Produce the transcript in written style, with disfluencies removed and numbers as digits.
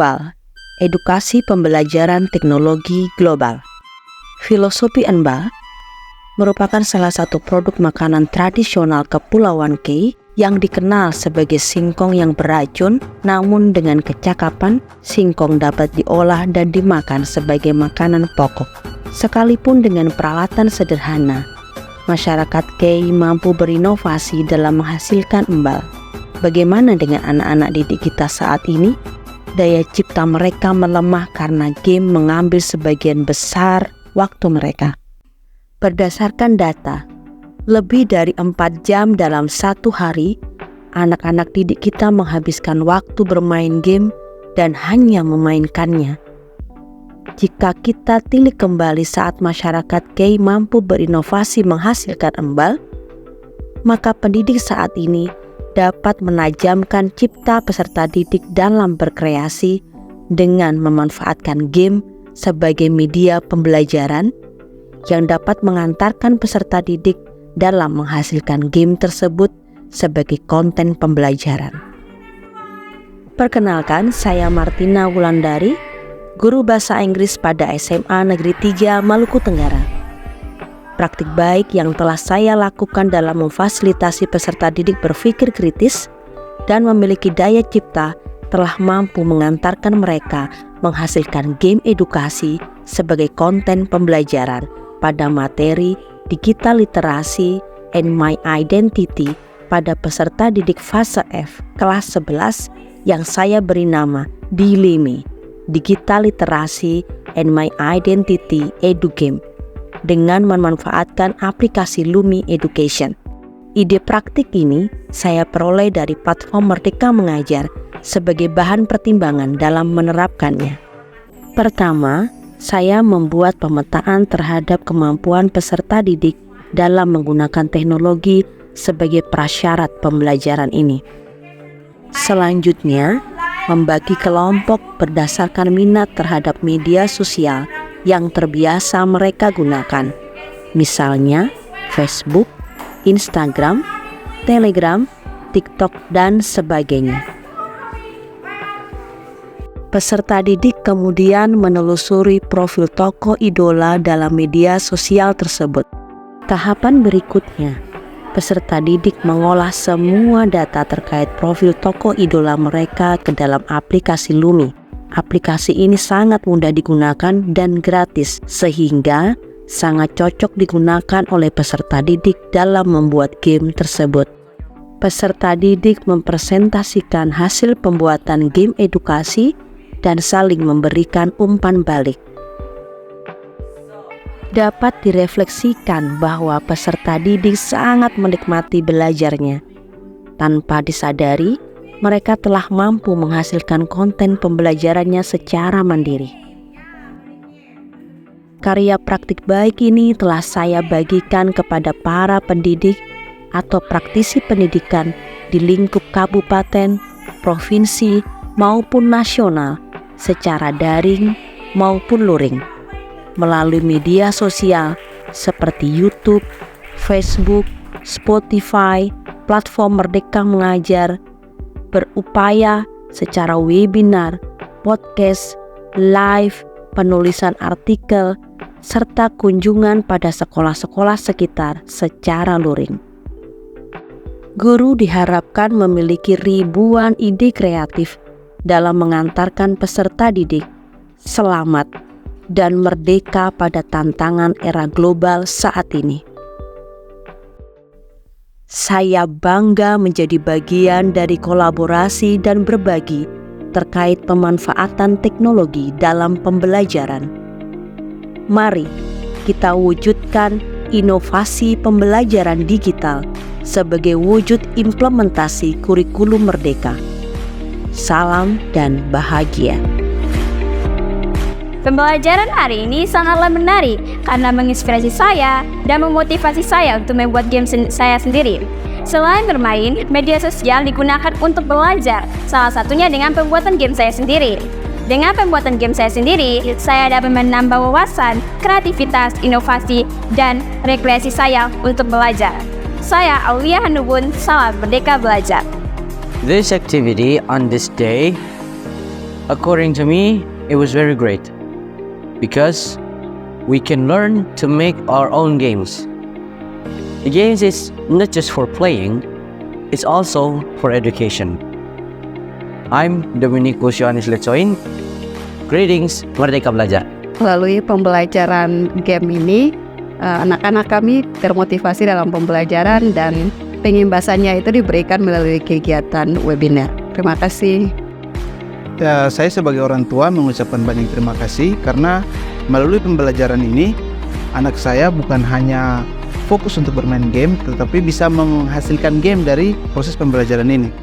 Enbal, edukasi pembelajaran teknologi global. Filosofi Enbal merupakan salah satu produk makanan tradisional Kepulauan Kei yang dikenal sebagai singkong yang beracun, namun dengan kecakapan, singkong dapat diolah dan dimakan sebagai makanan pokok. Sekalipun dengan peralatan sederhana, masyarakat Kei mampu berinovasi dalam menghasilkan embal. Bagaimana dengan anak-anak didik kita saat ini? Daya cipta mereka melemah karena game mengambil sebagian besar waktu mereka. Berdasarkan data, lebih dari 4 jam dalam satu hari, anak-anak didik kita menghabiskan waktu bermain game dan hanya memainkannya. Jika kita tilik kembali saat masyarakat Kei mampu berinovasi menghasilkan embal, maka pendidik saat ini dapat menajamkan cipta peserta didik dalam berkreasi dengan memanfaatkan game sebagai media pembelajaran yang dapat mengantarkan peserta didik dalam menghasilkan game tersebut sebagai konten pembelajaran. Perkenalkan, saya Martina Wulandari, guru bahasa Inggris pada SMA Negeri 3 Maluku Tenggara. Praktik baik yang telah saya lakukan dalam memfasilitasi peserta didik berpikir kritis dan memiliki daya cipta telah mampu mengantarkan mereka menghasilkan game edukasi sebagai konten pembelajaran pada materi digital literasi and my identity pada peserta didik fase F kelas 11 yang saya beri nama DILIME, Digital Literasi and My Identity EduGame, dengan memanfaatkan aplikasi Lumi Education. Ide praktik ini saya peroleh dari platform Merdeka Mengajar sebagai bahan pertimbangan dalam menerapkannya. Pertama, saya membuat pemetaan terhadap kemampuan peserta didik dalam menggunakan teknologi sebagai prasyarat pembelajaran ini. Selanjutnya, membagi kelompok berdasarkan minat terhadap media sosial yang terbiasa mereka gunakan, misalnya Facebook, Instagram, Telegram, TikTok, dan sebagainya. Peserta didik kemudian menelusuri profil tokoh idola dalam media sosial tersebut. Tahapan berikutnya, peserta didik mengolah semua data terkait profil tokoh idola mereka ke dalam aplikasi Lumi. Aplikasi ini sangat mudah digunakan dan gratis, sehingga sangat cocok digunakan oleh peserta didik dalam membuat game tersebut. Peserta didik mempresentasikan hasil pembuatan game edukasi dan saling memberikan umpan balik. Dapat direfleksikan bahwa peserta didik sangat menikmati belajarnya. Tanpa disadari, mereka telah mampu menghasilkan konten pembelajarannya secara mandiri. Karya praktik baik ini telah saya bagikan kepada para pendidik atau praktisi pendidikan di lingkup kabupaten, provinsi, maupun nasional secara daring maupun luring melalui media sosial seperti YouTube, Facebook, Spotify, platform Merdeka Mengajar, berupaya secara webinar, podcast, live, penulisan artikel, serta kunjungan pada sekolah-sekolah sekitar secara luring. Guru diharapkan memiliki ribuan ide kreatif dalam mengantarkan peserta didik selamat dan merdeka pada tantangan era global saat ini. Saya bangga menjadi bagian dari kolaborasi dan berbagi terkait pemanfaatan teknologi dalam pembelajaran. Mari kita wujudkan inovasi pembelajaran digital sebagai wujud implementasi kurikulum merdeka. Salam dan bahagia. Pembelajaran hari ini sangatlah menarik karena menginspirasi saya dan memotivasi saya untuk membuat game saya sendiri. Selain bermain, media sosial digunakan untuk belajar, salah satunya dengan pembuatan game saya sendiri. Dengan pembuatan game saya sendiri, saya dapat menambah wawasan, kreativitas, inovasi, dan rekreasi saya untuk belajar. Saya Aulia Hanubun, salam Merdeka Belajar. This activity on this day According to me, it was very great because we can learn to make our own games. The games is not just for playing, it's also for education. I'm Dominikus Yohanes Lecoin. Greetings, Merdeka Belajar. Melalui pembelajaran game ini, anak-anak kami termotivasi dalam pembelajaran dan pengimbasannya itu diberikan melalui kegiatan webinar. Terima kasih. Ya, saya sebagai orang tua mengucapkan banyak terima kasih karena melalui pembelajaran ini anak saya bukan hanya fokus untuk bermain game tetapi bisa menghasilkan game dari proses pembelajaran ini.